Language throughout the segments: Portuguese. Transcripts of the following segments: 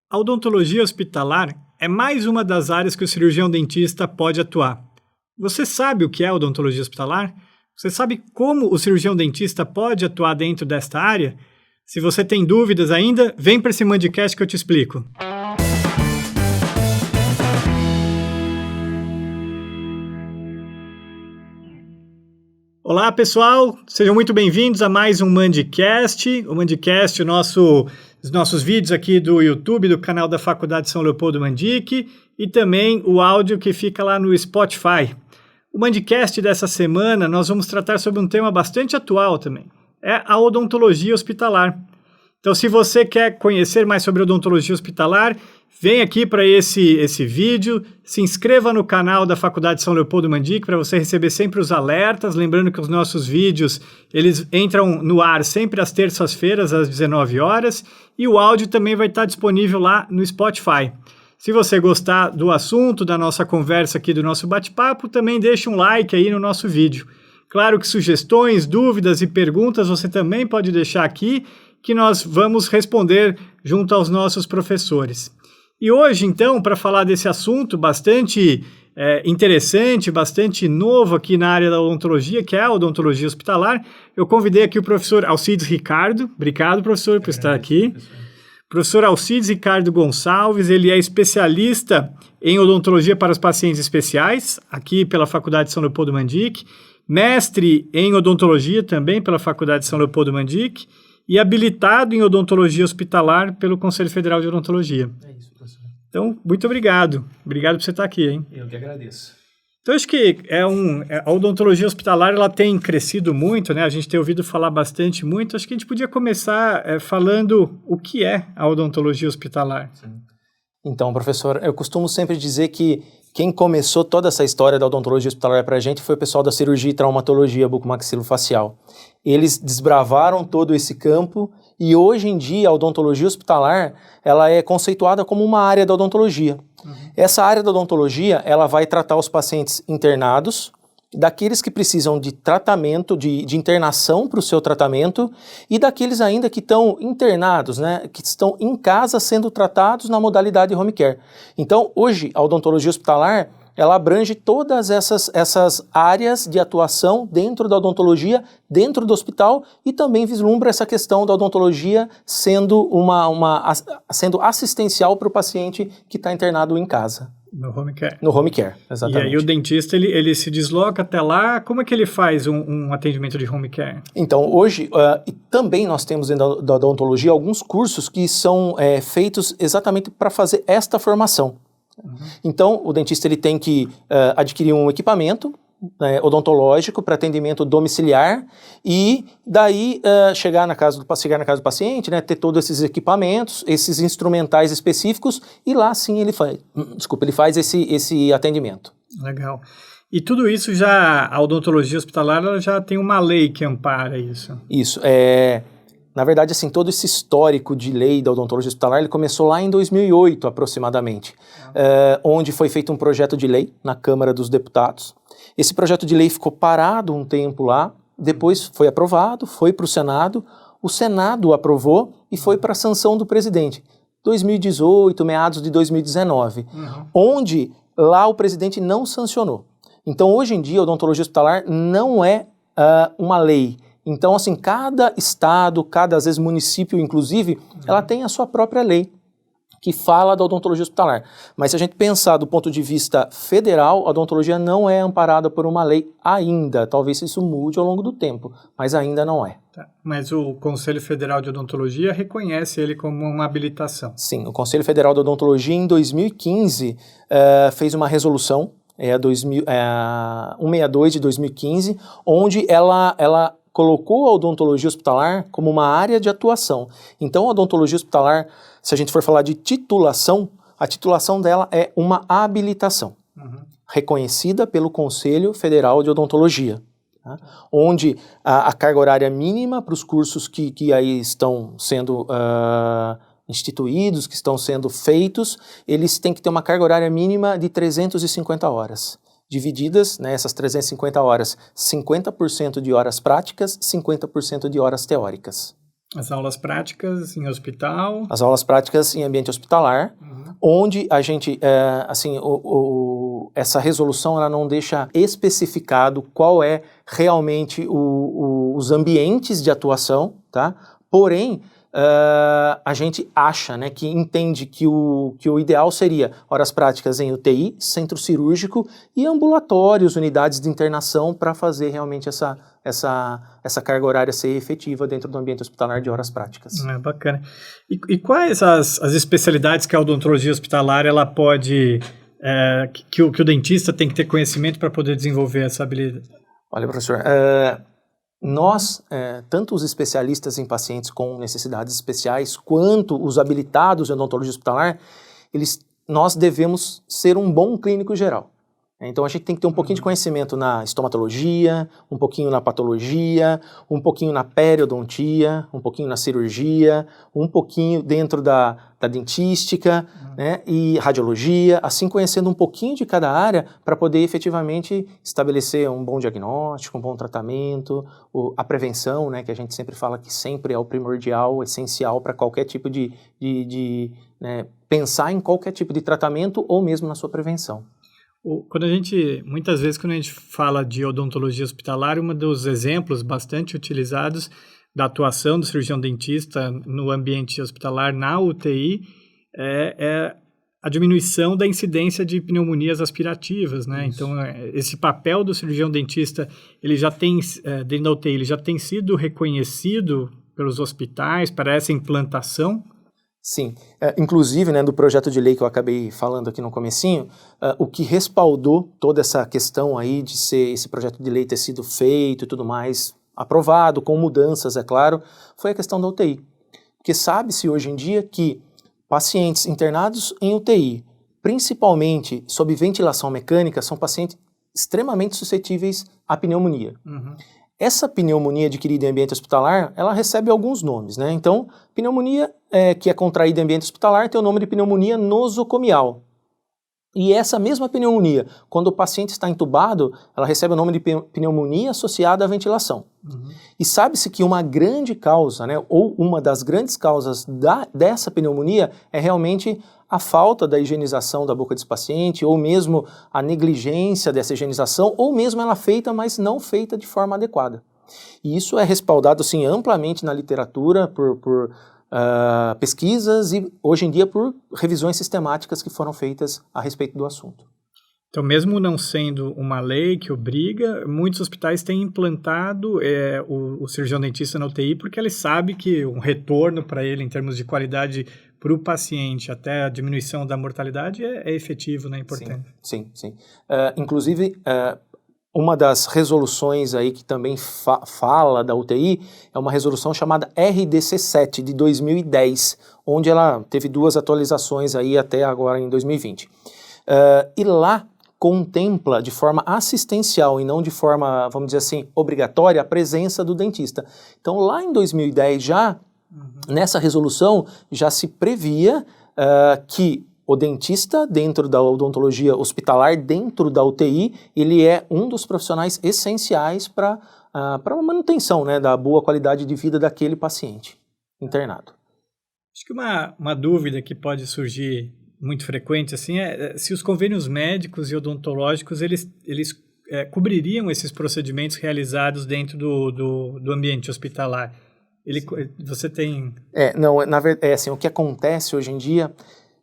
A odontologia hospitalar é mais uma das áreas que o cirurgião dentista pode atuar. Você sabe o que é a odontologia hospitalar? Você sabe como o cirurgião dentista pode atuar dentro desta área? Se você tem dúvidas ainda, vem para esse Mandcast que eu te explico. Olá pessoal, sejam muito bem-vindos a mais um Mandcast. O Mandcast, os nossos vídeos aqui do YouTube, do canal da Faculdade São Leopoldo Mandic, e também o áudio que fica lá no Spotify. O Mandcast dessa semana nós vamos tratar sobre um tema bastante atual também, é a odontologia hospitalar. Então, se você quer conhecer mais sobre odontologia hospitalar, vem aqui para esse vídeo, se inscreva no canal da Faculdade São Leopoldo Mandic para você receber sempre os alertas, lembrando que os nossos vídeos, eles entram no ar sempre às terças-feiras, às 19 horas, e o áudio também vai estar disponível lá no Spotify. Se você gostar do assunto, da nossa conversa aqui, do nosso bate-papo, também deixa um like aí no nosso vídeo. Claro que sugestões, dúvidas e perguntas você também pode deixar aqui, que nós vamos responder junto aos nossos professores. E hoje, então, para falar desse assunto bastante interessante, bastante novo aqui na área da odontologia, que é a odontologia hospitalar, eu convidei aqui o professor Alcides Ricardo. Obrigado, professor, por estar aqui. Professor Alcides Ricardo Gonçalves, ele é especialista em odontologia para os pacientes especiais, aqui pela Faculdade São Leopoldo Mandic, mestre em odontologia também pela Faculdade São Leopoldo Mandic, e habilitado em odontologia hospitalar pelo Conselho Federal de Odontologia. É isso, professor. Então, muito obrigado. Obrigado por você estar aqui, hein? Eu que agradeço. Então, acho que a odontologia hospitalar ela tem crescido muito, né? A gente tem ouvido falar bastante muito. Acho que a gente podia começar falando o que é a odontologia hospitalar. Sim. Então, professor, eu costumo sempre dizer que quem começou toda essa história da odontologia hospitalar para a gente foi o pessoal da cirurgia e traumatologia bucomaxilofacial. Eles desbravaram todo esse campo e hoje em dia a odontologia hospitalar ela é conceituada como uma área da odontologia. Essa área da odontologia ela vai tratar os pacientes internados, daqueles que precisam de tratamento, de internação para o seu tratamento e daqueles ainda que estão internados, né, que estão em casa sendo tratados na modalidade home care. Então, hoje, a odontologia hospitalar, ela abrange todas essas áreas de atuação dentro da odontologia, dentro do hospital e também vislumbra essa questão da odontologia sendo sendo assistencial para o paciente que está internado em casa. No home care. No home care, exatamente. E aí o dentista, ele se desloca até lá. Como é que ele faz um atendimento de home care? Então, hoje, também nós temos dentro da odontologia alguns cursos que são feitos exatamente para fazer esta formação. Então, o dentista ele tem que adquirir um equipamento odontológico para atendimento domiciliar e daí chegar na casa do paciente, né, ter todos esses equipamentos, esses instrumentais específicos e lá sim ele faz esse atendimento. Legal. E tudo isso a odontologia hospitalar ela já tem uma lei que ampara isso? Isso, na verdade, assim, todo esse histórico de lei da odontologia hospitalar, ele começou lá em 2008, aproximadamente, onde foi feito um projeto de lei na Câmara dos Deputados. Esse projeto de lei ficou parado um tempo lá, depois foi aprovado, foi para o Senado aprovou e foi para a sanção do presidente. 2018, meados de 2019, onde lá o presidente não sancionou. Então, hoje em dia, a odontologia hospitalar não é uma lei. Então, assim, cada estado, às vezes, município, inclusive, ela tem a sua própria lei que fala da odontologia hospitalar. Mas se a gente pensar do ponto de vista federal, a odontologia não é amparada por uma lei ainda. Talvez isso mude ao longo do tempo, mas ainda não é. Tá. Mas o Conselho Federal de Odontologia reconhece ele como uma habilitação? Sim, o Conselho Federal de Odontologia, em 2015, fez uma resolução, 162 de 2015, onde ela colocou a odontologia hospitalar como uma área de atuação. Então, a odontologia hospitalar, se a gente for falar de titulação, a titulação dela é uma habilitação, reconhecida pelo Conselho Federal de Odontologia, tá? Onde a carga horária mínima para os cursos que aí estão sendo instituídos, que estão sendo feitos, eles têm que ter uma carga horária mínima de 350 horas. Divididas, né, essas 350 horas, 50% de horas práticas, 50% de horas teóricas. As aulas práticas em hospital. As aulas práticas em ambiente hospitalar, onde a gente, essa resolução ela não deixa especificado qual é realmente os ambientes de atuação, tá? Porém, a gente acha, né, que entende que o ideal seria horas práticas em UTI, centro cirúrgico e ambulatórios, unidades de internação para fazer realmente essa carga horária ser efetiva dentro do ambiente hospitalar de horas práticas. Bacana. E quais as especialidades que a odontologia hospitalar ela pode, que o dentista tem que ter conhecimento para poder desenvolver essa habilidade? Olha, professor, nós, tanto os especialistas em pacientes com necessidades especiais, quanto os habilitados em odontologia hospitalar, nós devemos ser um bom clínico geral. Então a gente tem que ter um pouquinho de conhecimento na estomatologia, um pouquinho na patologia, um pouquinho na periodontia, um pouquinho na cirurgia, um pouquinho dentro da dentística, né, e radiologia, assim conhecendo um pouquinho de cada área para poder efetivamente estabelecer um bom diagnóstico, um bom tratamento, a prevenção, né, que a gente sempre fala que sempre é o primordial, essencial para qualquer tipo de pensar em qualquer tipo de tratamento ou mesmo na sua prevenção. Muitas vezes quando a gente fala de odontologia hospitalar, um dos exemplos bastante utilizados da atuação do cirurgião dentista no ambiente hospitalar na UTI é a diminuição da incidência de pneumonias aspirativas, né? Isso. Então, esse papel do cirurgião dentista, ele já tem, dentro da UTI, ele já tem sido reconhecido pelos hospitais para essa implantação? Sim, inclusive, né, do projeto de lei que eu acabei falando aqui no comecinho, o que respaldou toda essa questão aí de ser esse projeto de lei ter sido feito e tudo mais, aprovado, com mudanças, é claro, foi a questão da UTI. Porque sabe-se hoje em dia que pacientes internados em UTI, principalmente sob ventilação mecânica, são pacientes extremamente suscetíveis à pneumonia. Essa pneumonia adquirida em ambiente hospitalar, ela recebe alguns nomes, né? Então, pneumonia que é contraída em ambiente hospitalar tem o nome de pneumonia nosocomial. E essa mesma pneumonia, quando o paciente está entubado, ela recebe o nome de pneumonia associada à ventilação. E sabe-se que uma grande causa, né, ou uma das grandes causas dessa pneumonia é realmente a falta da higienização da boca desse paciente, ou mesmo a negligência dessa higienização, ou mesmo ela feita, mas não feita de forma adequada. E isso é respaldado assim, amplamente na literatura por pesquisas e hoje em dia por revisões sistemáticas que foram feitas a respeito do assunto. Então, mesmo não sendo uma lei que obriga, muitos hospitais têm implantado o cirurgião dentista na UTI porque ele sabe que um retorno para ele em termos de qualidade para o paciente, até a diminuição da mortalidade é efetivo, né? Importante. Sim. Inclusive, uma das resoluções aí que também fala da UTI é uma resolução chamada RDC7 de 2010, onde ela teve 2 atualizações aí até agora em 2020. E lá contempla de forma assistencial e não de forma, vamos dizer assim, obrigatória a presença do dentista. Então lá em 2010 já, nessa resolução, já se previa que o dentista, dentro da odontologia hospitalar, dentro da UTI, ele é um dos profissionais essenciais para a manutenção, né, da boa qualidade de vida daquele paciente internado. Acho que uma dúvida que pode surgir muito frequente assim, é se os convênios médicos e odontológicos eles cobririam esses procedimentos realizados dentro do ambiente hospitalar. Você tem... na verdade, assim, o que acontece hoje em dia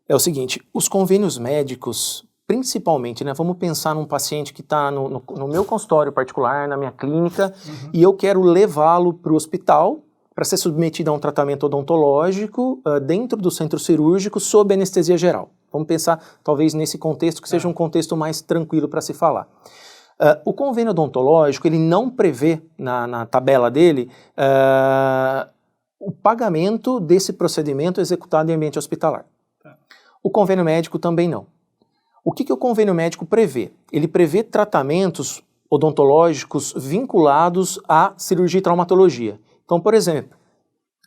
é o seguinte, os convênios médicos, principalmente, né, vamos pensar num paciente que está no meu consultório particular, na minha clínica, e eu quero levá-lo para o hospital para ser submetido a um tratamento odontológico dentro do centro cirúrgico sob anestesia geral. Vamos pensar, talvez, nesse contexto que seja um contexto mais tranquilo para se falar. O convênio odontológico, ele não prevê na tabela dele o pagamento desse procedimento executado em ambiente hospitalar. O convênio médico também não. O que o convênio médico prevê? Ele prevê tratamentos odontológicos vinculados à cirurgia e traumatologia. Então, por exemplo,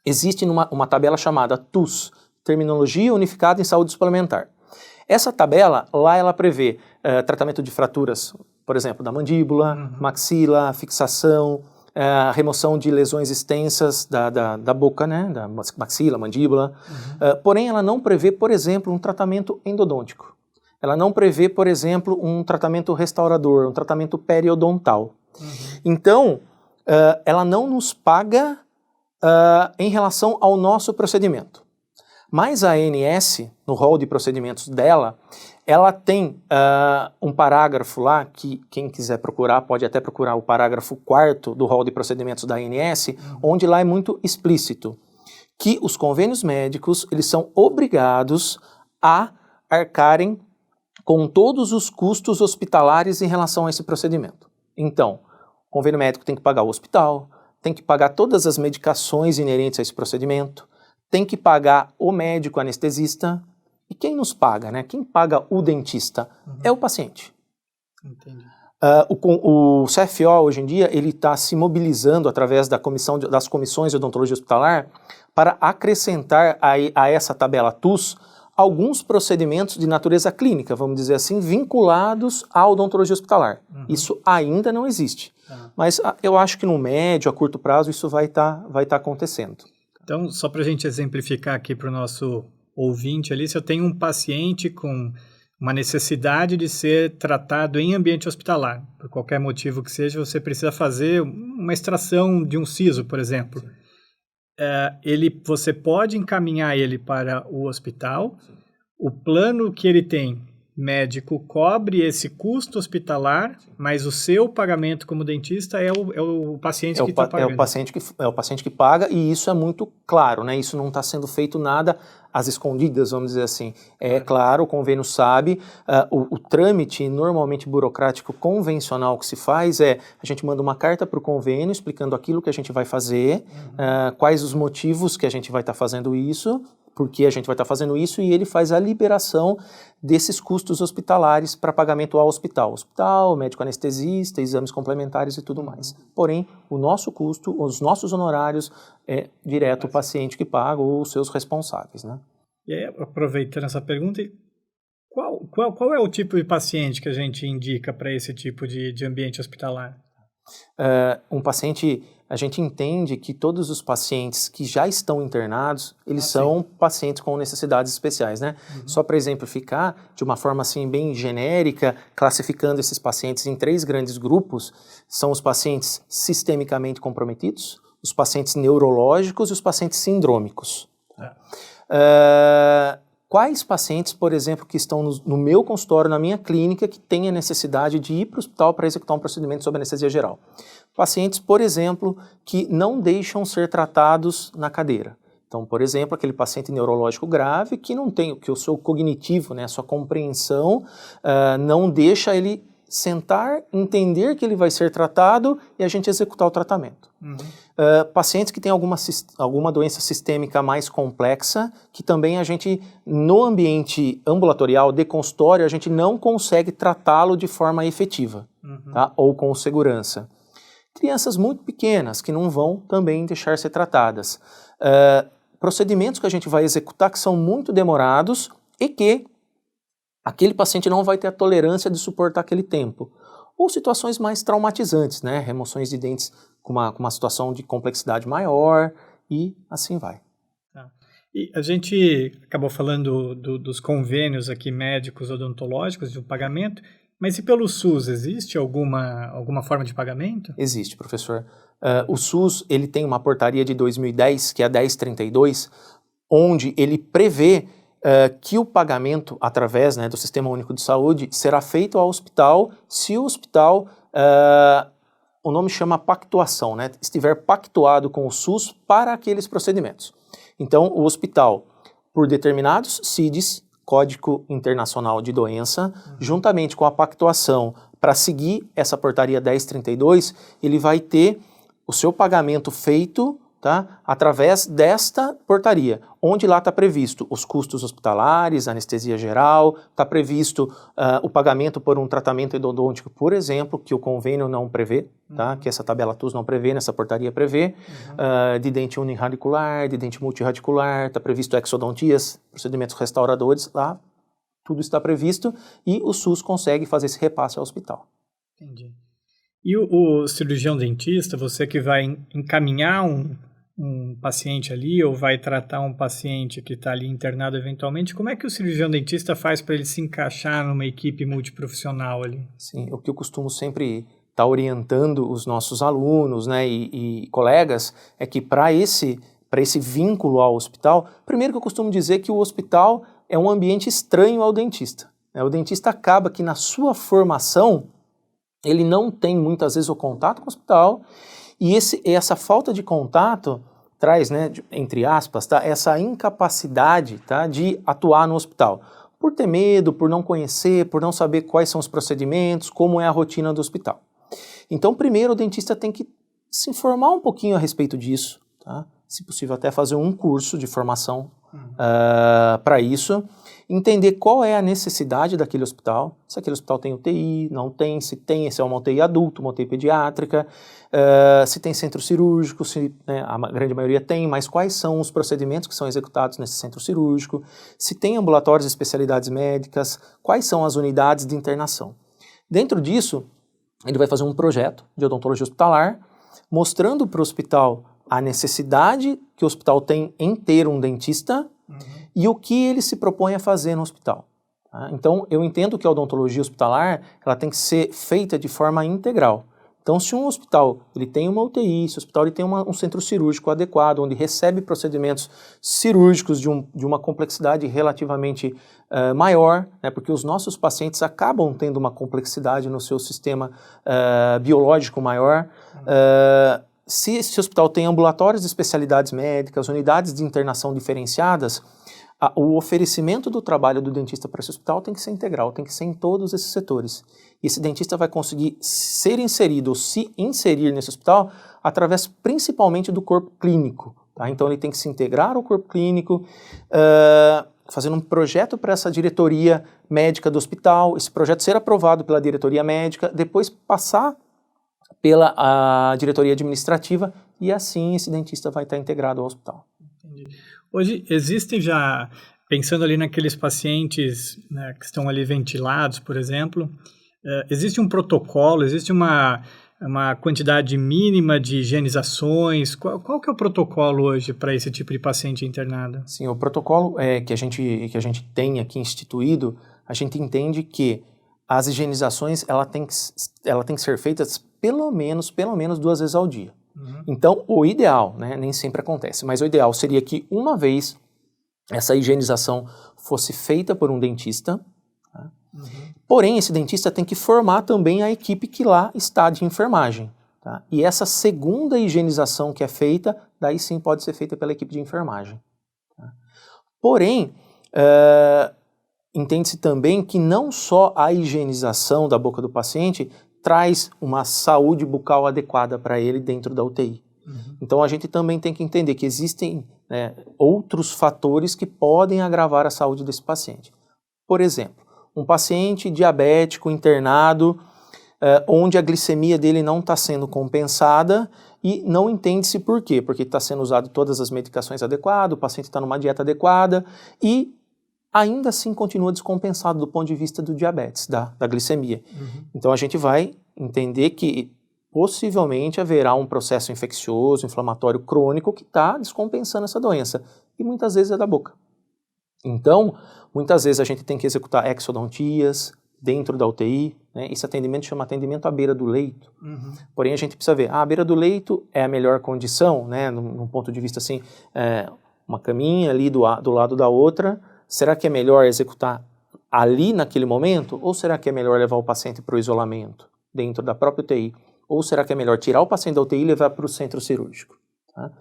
existe uma tabela chamada TUS, Terminologia Unificada em Saúde Suplementar. Essa tabela, lá ela prevê tratamento de fraturas, por exemplo, da mandíbula, maxila, fixação, remoção de lesões extensas da boca, né, da maxila, mandíbula. Porém, ela não prevê, por exemplo, um tratamento endodôntico. Ela não prevê, por exemplo, um tratamento restaurador, um tratamento periodontal. Então, ela não nos paga em relação ao nosso procedimento. Mas a ANS, no rol de procedimentos dela, ela tem um parágrafo lá, que quem quiser procurar, pode até procurar o parágrafo 4º do rol de procedimentos da ANS, onde lá é muito explícito que os convênios médicos, eles são obrigados a arcarem com todos os custos hospitalares em relação a esse procedimento. Então, o convênio médico tem que pagar o hospital, tem que pagar todas as medicações inerentes a esse procedimento, tem que pagar o médico anestesista. E quem nos paga, né? Quem paga o dentista é o paciente. Entendi. O CFO, hoje em dia, ele está se mobilizando através das comissões de odontologia hospitalar para acrescentar a essa tabela TUS alguns procedimentos de natureza clínica, vamos dizer assim, vinculados à odontologia hospitalar. Isso ainda não existe. Mas eu acho que no médio, a curto prazo, isso vai tá acontecendo. Então, só para a gente exemplificar aqui para o nosso ouvinte ali, se eu tenho um paciente com uma necessidade de ser tratado em ambiente hospitalar, por qualquer motivo que seja, você precisa fazer uma extração de um siso, por exemplo. Você pode encaminhar ele para o hospital, o plano que ele tem médico cobre esse custo hospitalar, mas o seu pagamento como dentista é o paciente que está pagando. É o paciente que paga, e isso é muito claro, né? Isso não está sendo feito nada às escondidas, vamos dizer assim. É claro, o convênio sabe, o trâmite normalmente burocrático convencional que se faz a gente manda uma carta para o convênio explicando aquilo que a gente vai fazer, quais os motivos que a gente vai estar fazendo isso, porque a gente vai estar fazendo isso, e ele faz a liberação desses custos hospitalares para pagamento ao hospital. Hospital, médico anestesista, exames complementares e tudo mais. Porém, o nosso custo, os nossos honorários, é direto o paciente que paga ou os seus responsáveis, né? E aí, aproveitando essa pergunta, qual é o tipo de paciente que a gente indica para esse tipo de ambiente hospitalar? Um paciente, a gente entende que todos os pacientes que já estão internados, eles são pacientes com necessidades especiais, né? Só para exemplificar, de uma forma assim bem genérica, classificando esses pacientes em 3 grandes grupos, são os pacientes sistemicamente comprometidos, os pacientes neurológicos e os pacientes sindrômicos. Quais pacientes, por exemplo, que estão no meu consultório, na minha clínica, que têm a necessidade de ir para o hospital para executar um procedimento sob anestesia geral? Pacientes, por exemplo, que não deixam ser tratados na cadeira. Então, por exemplo, aquele paciente neurológico grave que não tem, que o seu cognitivo, né, a sua compreensão, não deixa ele sentar, entender que ele vai ser tratado e a gente executar o tratamento. Pacientes que têm alguma doença sistêmica mais complexa, que também a gente, no ambiente ambulatorial, de consultório, a gente não consegue tratá-lo de forma efetiva, tá? Ou com segurança. Crianças muito pequenas, que não vão também deixar ser tratadas. Procedimentos que a gente vai executar que são muito demorados e que aquele paciente não vai ter a tolerância de suportar aquele tempo. Ou situações mais traumatizantes, né? Remoções de dentes com uma situação de complexidade maior, e assim vai. E a gente acabou falando dos convênios aqui médicos odontológicos de pagamento, mas e pelo SUS, existe alguma forma de pagamento? Existe, professor. O SUS, ele tem uma portaria de 2010, que é a 1032, onde ele prevê que o pagamento através, né, do Sistema Único de Saúde será feito ao hospital se o hospital, o nome chama pactuação, né, estiver pactuado com o SUS para aqueles procedimentos. Então, o hospital, por determinados CIDs, Código Internacional de Doença, juntamente com a pactuação para seguir essa portaria 1032, ele vai ter o seu pagamento feito, tá, através desta portaria, onde lá está previsto os custos hospitalares, anestesia geral, está previsto o pagamento por um tratamento endodôntico, por exemplo, que o convênio não prevê, tá, que essa tabela TUS não prevê, nessa portaria prevê, de dente uniradicular, de dente multiradicular, está previsto exodontias, procedimentos restauradores, lá tudo está previsto e o SUS consegue fazer esse repasse ao hospital. Entendi. E o cirurgião dentista, você que vai encaminhar um paciente ali ou vai tratar um paciente que está ali internado eventualmente, como é que o cirurgião dentista faz para ele se encaixar numa equipe multiprofissional ali? Sim, o que eu costumo sempre estar orientando os nossos alunos, né, e colegas é que para esse vínculo ao hospital, primeiro que eu costumo dizer que o hospital é um ambiente estranho ao dentista. Né? O dentista acaba que na sua formação ele não tem muitas vezes o contato com o hospital e essa falta de contato traz, né, entre aspas, tá, essa incapacidade, tá, de atuar no hospital. Por ter medo, por não conhecer, por não saber quais são os procedimentos, como é a rotina do hospital. Então, primeiro, o dentista tem que se informar um pouquinho a respeito disso, tá? Se possível até fazer um curso de formação para isso, entender qual é a necessidade daquele hospital, se aquele hospital tem UTI, não tem, se é uma UTI adulto, uma UTI pediátrica, se tem centro cirúrgico, se, né, a grande maioria tem, mas quais são os procedimentos que são executados nesse centro cirúrgico, se tem ambulatórios e especialidades médicas, quais são as unidades de internação. Dentro disso, ele vai fazer um projeto de odontologia hospitalar, mostrando para o hospital a necessidade que o hospital tem em ter um dentista e o que ele se propõe a fazer no hospital. Tá? Então, eu entendo que a odontologia hospitalar ela tem que ser feita de forma integral. Então, se um hospital ele tem uma UTI, se o hospital ele tem um centro cirúrgico adequado, onde recebe procedimentos cirúrgicos de uma complexidade relativamente maior, né, porque os nossos pacientes acabam tendo uma complexidade no seu sistema biológico maior, se esse hospital tem ambulatórios de especialidades médicas, unidades de internação diferenciadas, o oferecimento do trabalho do dentista para esse hospital tem que ser integral, tem que ser em todos esses setores. E esse dentista vai conseguir ser inserido ou se inserir nesse hospital através principalmente do corpo clínico. Tá? Então ele tem que se integrar ao corpo clínico, fazendo um projeto para essa diretoria médica do hospital, esse projeto ser aprovado pela diretoria médica, depois passar pela diretoria administrativa e assim esse dentista vai estar integrado ao hospital. Entendi. Hoje existem já, pensando ali naqueles pacientes, né, que estão ali ventilados, por exemplo, existe um protocolo, existe uma quantidade mínima de higienizações? Qual que é o protocolo hoje para esse tipo de paciente internado? Sim, o protocolo que a gente tem aqui instituído, a gente entende que as higienizações ela tem que ser feitas pelo menos 2 vezes ao dia. Então, o ideal, né, nem sempre acontece, mas o ideal seria que uma vez essa higienização fosse feita por um dentista, tá? Porém, esse dentista tem que formar também a equipe que lá está de enfermagem. Tá? E essa segunda higienização que é feita, daí sim pode ser feita pela equipe de enfermagem. Tá? Porém, entende-se também que não só a higienização da boca do paciente traz uma saúde bucal adequada para ele dentro da UTI. Então a gente também tem que entender que existem, né, outros fatores que podem agravar a saúde desse paciente. Por exemplo, um paciente diabético internado, onde a glicemia dele não está sendo compensada e não entende-se por quê, porque está sendo usado todas as medicações adequadas, o paciente está numa dieta adequada e ainda assim continua descompensado do ponto de vista do diabetes, da glicemia. Então a gente vai entender que possivelmente haverá um processo infeccioso, inflamatório crônico que está descompensando essa doença, e muitas vezes é da boca. Então, muitas vezes a gente tem que executar exodontias dentro da UTI, né? Esse atendimento chama atendimento à beira do leito. Porém a gente precisa ver, a beira do leito é a melhor condição, né? Num ponto de vista assim, uma caminha ali do lado da outra. Será que é melhor executar ali naquele momento? Ou será que é melhor levar o paciente para o isolamento dentro da própria UTI? Ou será que é melhor tirar o paciente da UTI e levar para o centro cirúrgico? Tá?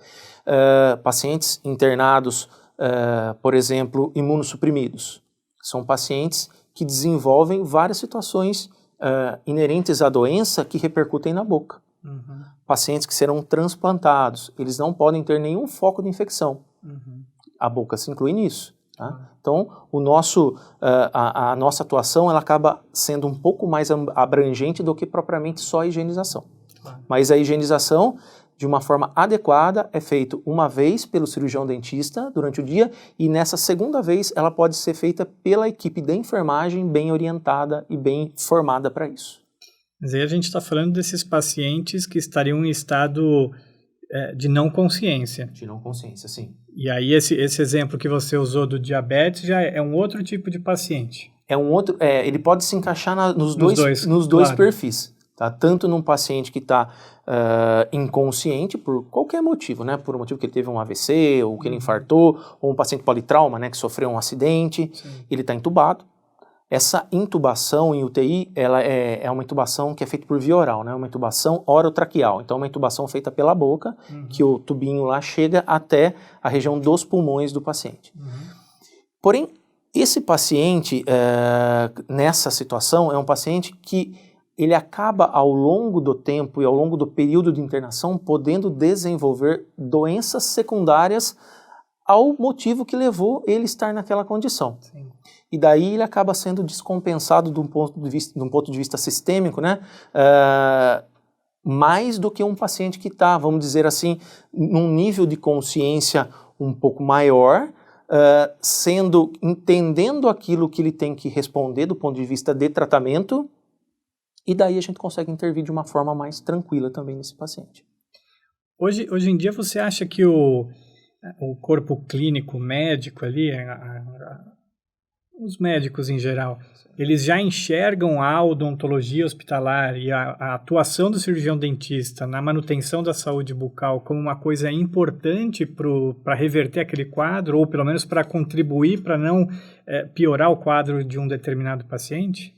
Pacientes internados, por exemplo, imunossuprimidos. São pacientes que desenvolvem várias situações inerentes à doença que repercutem na boca. Pacientes que serão transplantados, eles não podem ter nenhum foco de infecção. A boca se inclui nisso. Tá? Então, a nossa atuação ela acaba sendo um pouco mais abrangente do que propriamente só a higienização. Mas a higienização, de uma forma adequada, é feita uma vez pelo cirurgião dentista durante o dia e nessa segunda vez ela pode ser feita pela equipe da enfermagem bem orientada e bem formada para isso. Mas aí a gente está falando desses pacientes que estariam em estado de não consciência. De não consciência, sim. E aí esse exemplo que você usou do diabetes já é um outro tipo de paciente. Ele pode se encaixar nos dois claro. perfis. Tá? Tanto num paciente que está inconsciente por qualquer motivo, né? Por um motivo que ele teve um AVC, ou que ele infartou, ou um paciente politrauma, né? Que sofreu um acidente, ele está entubado. Essa intubação em UTI, ela é uma intubação que é feita por via oral, né? Uma intubação orotraqueal. Então, uma intubação feita pela boca, que o tubinho lá chega até a região dos pulmões do paciente. Porém, esse paciente, nessa situação, é um paciente que ele acaba ao longo do tempo e ao longo do período de internação podendo desenvolver doenças secundárias ao motivo que levou ele estar naquela condição. Sim. E daí ele acaba sendo descompensado de um ponto de vista sistêmico, né? Mais do que um paciente que está, vamos dizer assim, num nível de consciência um pouco maior, entendendo aquilo que ele tem que responder do ponto de vista de tratamento, e daí a gente consegue intervir de uma forma mais tranquila também nesse paciente. Hoje em dia você acha que o corpo clínico médico ali, os médicos em geral, eles já enxergam a odontologia hospitalar e a atuação do cirurgião dentista na manutenção da saúde bucal como uma coisa importante para reverter aquele quadro, ou pelo menos para contribuir para não piorar o quadro de um determinado paciente?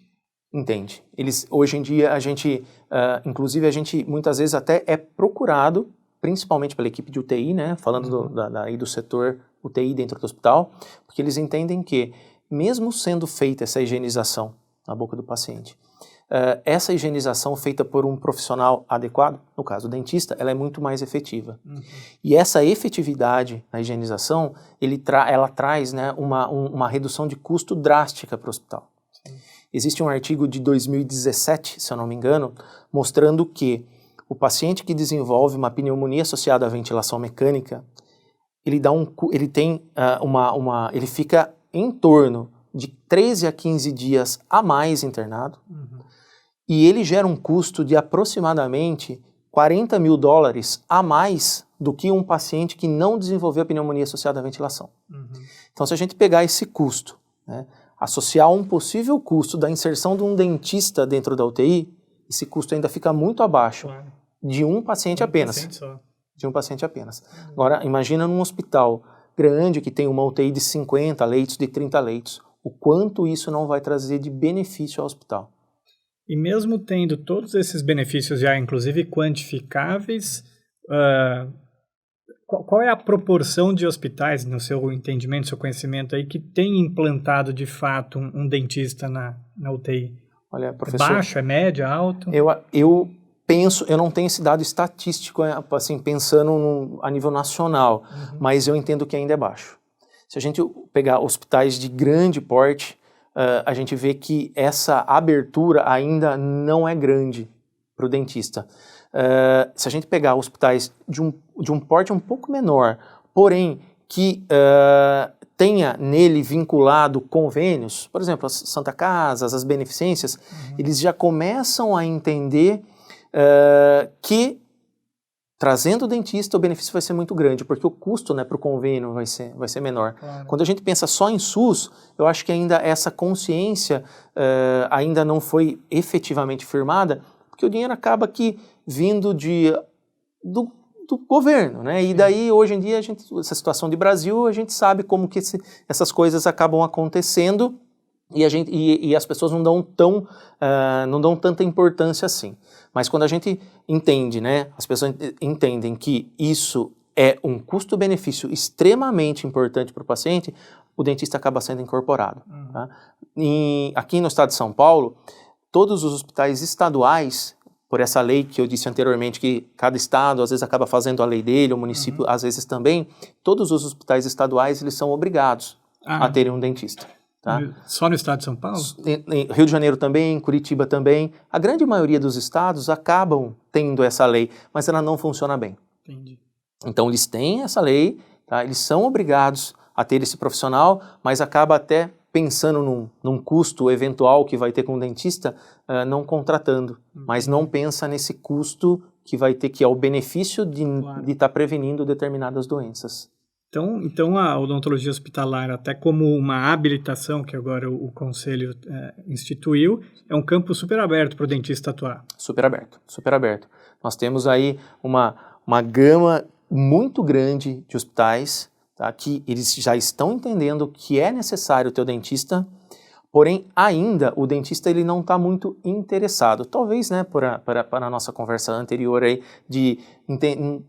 Entende. Hoje em dia, inclusive a gente muitas vezes até é procurado, principalmente pela equipe de UTI, né, falando do setor UTI dentro do hospital, porque eles entendem que, mesmo sendo feita essa higienização na boca do paciente, essa higienização feita por um profissional adequado, no caso o dentista, ela é muito mais efetiva. E essa efetividade na higienização, ela traz, né, uma redução de custo drástica para o hospital. Existe um artigo de 2017, se eu não me engano, mostrando que o paciente que desenvolve uma pneumonia associada à ventilação mecânica, ele fica em torno de 13 a 15 dias a mais internado, e ele gera um custo de aproximadamente $40 mil a mais do que um paciente que não desenvolveu a pneumonia associada à ventilação. Então, se a gente pegar esse custo, né, associar um possível custo da inserção de um dentista dentro da UTI, esse custo ainda fica muito abaixo de um paciente apenas. De um paciente apenas. Agora, imagina num hospital grande que tem uma UTI de 50 leitos, de 30 leitos, o quanto isso não vai trazer de benefício ao hospital. E mesmo tendo todos esses benefícios já, inclusive quantificáveis, qual é a proporção de hospitais, no seu entendimento, no seu conhecimento aí, que tem implantado de fato um dentista na UTI? Olha, professor, é baixo, é médio, é alto? Eu não tenho esse dado estatístico, assim, pensando a nível nacional, mas eu entendo que ainda é baixo. Se a gente pegar hospitais de grande porte, a gente vê que essa abertura ainda não é grande para o dentista. Se a gente pegar hospitais de um porte um pouco menor, porém que tenha nele vinculado convênios, por exemplo, as Santa Casas, as beneficências, eles já começam a entender que trazendo o dentista o benefício vai ser muito grande, porque o custo, né, para o convênio vai ser menor. Claro. Quando a gente pensa só em SUS, eu acho que ainda essa consciência ainda não foi efetivamente firmada, porque o dinheiro acaba aqui vindo do governo, né? E daí, hoje em dia, essa situação de Brasil, a gente sabe como que essas coisas acabam acontecendo e as pessoas não dão tanta importância assim. Mas quando a gente entende, né? As pessoas entendem que isso é um custo-benefício extremamente importante para o paciente, o dentista acaba sendo incorporado. Tá? Aqui no estado de São Paulo, todos os hospitais estaduais, por essa lei que eu disse anteriormente, que cada estado às vezes acaba fazendo a lei dele, o município às vezes também, todos os hospitais estaduais eles são obrigados a terem um dentista. Tá? Só no estado de São Paulo? Em Rio de Janeiro também, Curitiba também. A grande maioria dos estados acabam tendo essa lei, mas ela não funciona bem. Entendi. Então eles têm essa lei, tá? Eles são obrigados a ter esse profissional, mas acaba até pensando num custo eventual que vai ter com o dentista, não contratando, mas não pensa nesse custo que vai ter, que é o benefício de estar prevenindo determinadas doenças. Então a odontologia hospitalar, até como uma habilitação que agora o Conselho instituiu, é um campo super aberto para o dentista atuar. Super aberto, super aberto. Nós temos aí uma gama muito grande de hospitais, tá, que eles já estão entendendo que é necessário ter o dentista, porém ainda o dentista ele não está muito interessado. Talvez, né, para a nossa conversa anterior aí, de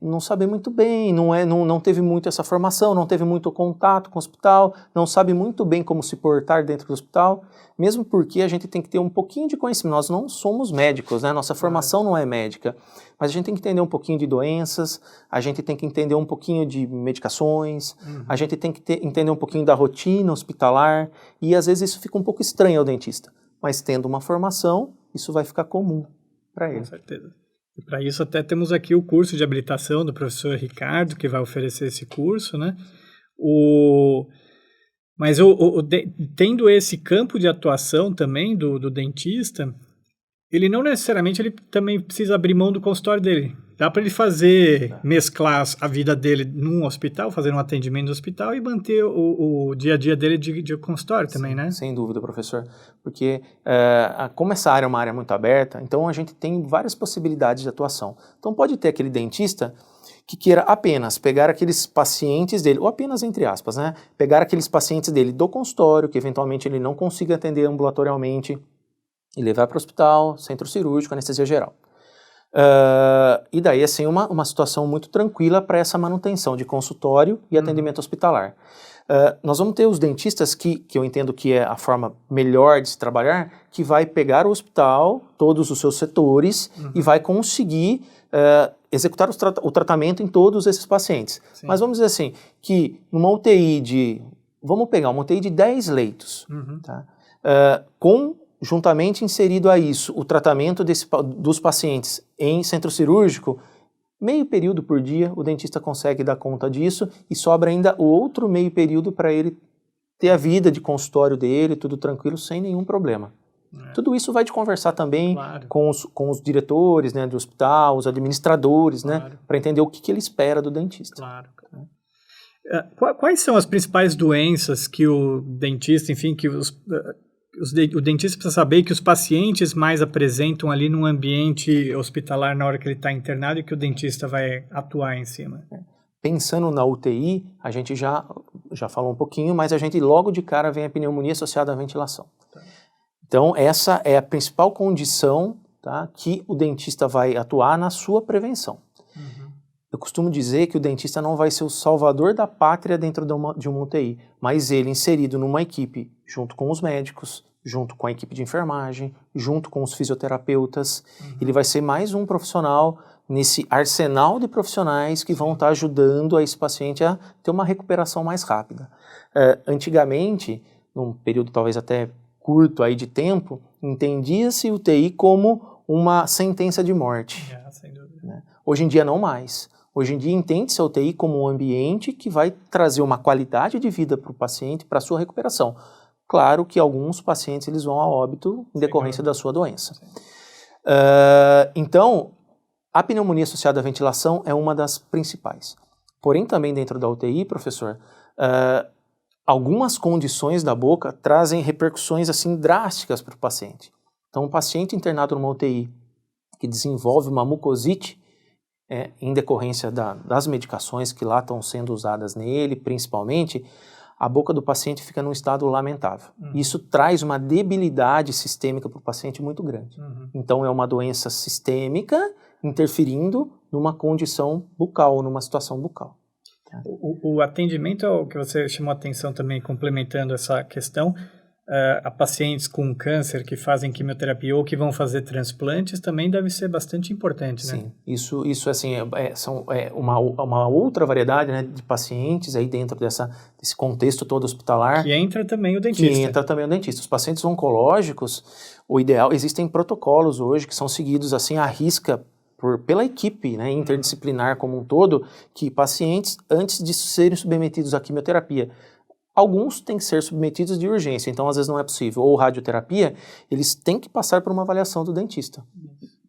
não saber muito bem, não teve muito essa formação, não teve muito contato com o hospital, não sabe muito bem como se portar dentro do hospital, mesmo porque a gente tem que ter um pouquinho de conhecimento. Nós não somos médicos, né? Nossa formação não é médica, mas a gente tem que entender um pouquinho de doenças, a gente tem que entender um pouquinho de medicações, a gente tem que entender um pouquinho da rotina hospitalar, e às vezes isso fica um pouco estranho ao dentista, mas tendo uma formação, isso vai ficar comum para ele. Com certeza. E para isso até temos aqui o curso de habilitação do professor Ricardo, que vai oferecer esse curso, né? Mas tendo esse campo de atuação também do dentista, ele não necessariamente ele também precisa abrir mão do consultório dele. Dá para ele mesclar a vida dele num hospital, fazer um atendimento no hospital e manter o dia a dia dele de consultório também, né? Sem dúvida, professor. Porque como essa área é uma área muito aberta, então a gente tem várias possibilidades de atuação. Então pode ter aquele dentista que queira apenas pegar aqueles pacientes dele, ou apenas entre aspas, né? Pegar aqueles pacientes dele do consultório, que eventualmente ele não consiga atender ambulatorialmente, e levar para o hospital, centro cirúrgico, anestesia geral. E daí, assim, uma situação muito tranquila para essa manutenção de consultório e atendimento hospitalar. Nós vamos ter os dentistas que eu entendo que é a forma melhor de se trabalhar, que vai pegar o hospital, todos os seus setores, e vai conseguir executar o tratamento em todos esses pacientes. Sim. Mas vamos dizer assim, que numa UTI vamos pegar uma UTI de 10 leitos, tá? Juntamente inserido a isso, o tratamento dos pacientes em centro cirúrgico, meio período por dia, o dentista consegue dar conta disso e sobra ainda o outro meio período para ele ter a vida de consultório dele, tudo tranquilo, sem nenhum problema. Tudo isso vai te conversar também com os diretores, né, do hospital, os administradores, né, para entender o que ele espera do dentista. Claro. Quais são as principais doenças que o dentista, enfim, que o dentista precisa saber que os pacientes mais apresentam ali num ambiente hospitalar na hora que ele está internado e que o dentista vai atuar em cima? Pensando na UTI, a gente já falou um pouquinho, mas a gente logo de cara vem a pneumonia associada à ventilação. Tá. Então, essa é a principal condição, tá, que o dentista vai atuar na sua prevenção. Eu costumo dizer que o dentista não vai ser o salvador da pátria dentro de uma UTI, mas ele inserido numa equipe, junto com os médicos, junto com a equipe de enfermagem, junto com os fisioterapeutas, ele vai ser mais um profissional nesse arsenal de profissionais que vão estar ajudando a esse paciente a ter uma recuperação mais rápida. Antigamente, num período talvez até curto aí de tempo, entendia-se UTI como uma sentença de morte. Sem dúvida. Né? Hoje em dia não mais. Hoje em dia entende-se a UTI como um ambiente que vai trazer uma qualidade de vida para o paciente, para a sua recuperação. Claro que alguns pacientes eles vão a óbito em decorrência da sua doença. Então, a pneumonia associada à ventilação é uma das principais. Porém, também dentro da UTI, professor, algumas condições da boca trazem repercussões assim drásticas para o paciente. Então, um paciente internado numa UTI que desenvolve uma mucosite, em decorrência das medicações que lá estão sendo usadas nele, principalmente, a boca do paciente fica num estado lamentável. Isso traz uma debilidade sistêmica para o paciente muito grande. Então, é uma doença sistêmica interferindo numa condição bucal, numa situação bucal. O atendimento ao que você chamou a atenção também, complementando essa questão, a pacientes com câncer que fazem quimioterapia ou que vão fazer transplantes também deve ser bastante importante, né? Sim, isso assim, é uma outra variedade, né, de pacientes aí dentro desse contexto todo hospitalar. Que entra também o dentista. Os pacientes oncológicos, o ideal, existem protocolos hoje que são seguidos assim à risca pela equipe, né, interdisciplinar como um todo, que pacientes, antes de serem submetidos à quimioterapia, Alguns têm que ser submetidos de urgência, então às vezes não é possível. Ou radioterapia, eles têm que passar por uma avaliação do dentista.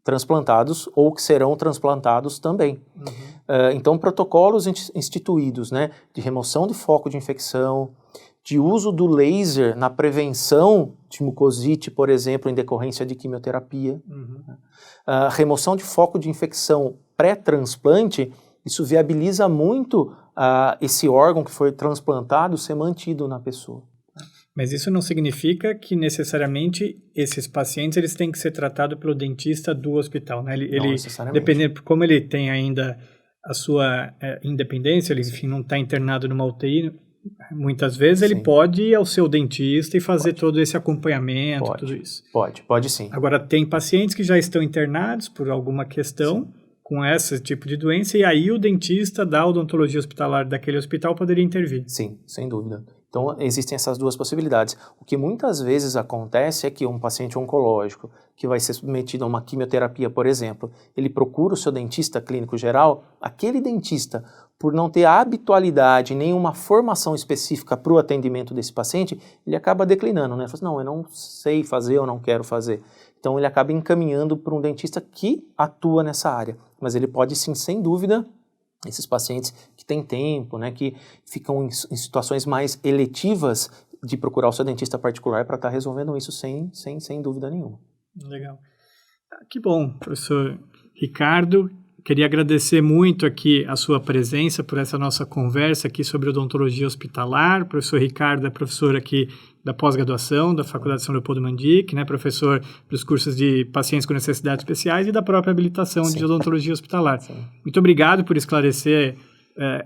Transplantados ou que serão transplantados também. Então, protocolos instituídos, né, de remoção de foco de infecção, de uso do laser na prevenção de mucosite, por exemplo, em decorrência de quimioterapia. Remoção de foco de infecção pré-transplante, isso viabiliza muito esse órgão que foi transplantado ser mantido na pessoa. Mas isso não significa que necessariamente esses pacientes eles têm que ser tratados pelo dentista do hospital, né? Ele dependendo, como ele tem ainda a sua independência, ele enfim, não está internado numa UTI, muitas vezes ele pode ir ao seu dentista e fazer todo esse acompanhamento, tudo isso. Pode sim. Agora, tem pacientes que já estão internados por alguma questão com esse tipo de doença e aí o dentista da odontologia hospitalar daquele hospital poderia intervir. Sim, sem dúvida. Então, existem essas duas possibilidades. O que muitas vezes acontece é que um paciente oncológico que vai ser submetido a uma quimioterapia, por exemplo, ele procura o seu dentista clínico geral, aquele dentista, por não ter habitualidade, nenhuma formação específica para o atendimento desse paciente, ele acaba declinando, né? Ele fala assim, não, eu não sei fazer, eu não quero fazer. Então, ele acaba encaminhando para um dentista que atua nessa área. Mas ele pode sim, sem dúvida, esses pacientes que têm tempo, né, que ficam em situações mais eletivas de procurar o seu dentista particular para estar resolvendo isso sem dúvida nenhuma. Legal. Que bom, professor Ricardo. Queria agradecer muito aqui a sua presença por essa nossa conversa aqui sobre odontologia hospitalar. O professor Ricardo é professor aqui da pós-graduação da Faculdade São Leopoldo Mandic, né, professor dos cursos de pacientes com necessidades especiais e da própria habilitação de odontologia hospitalar. Muito obrigado por esclarecer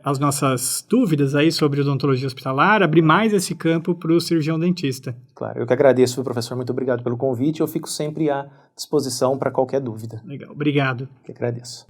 as nossas dúvidas aí sobre odontologia hospitalar, abrir mais esse campo para o cirurgião dentista. Claro, eu que agradeço, professor, muito obrigado pelo convite, eu fico sempre à disposição para qualquer dúvida. Legal, obrigado. Eu que agradeço.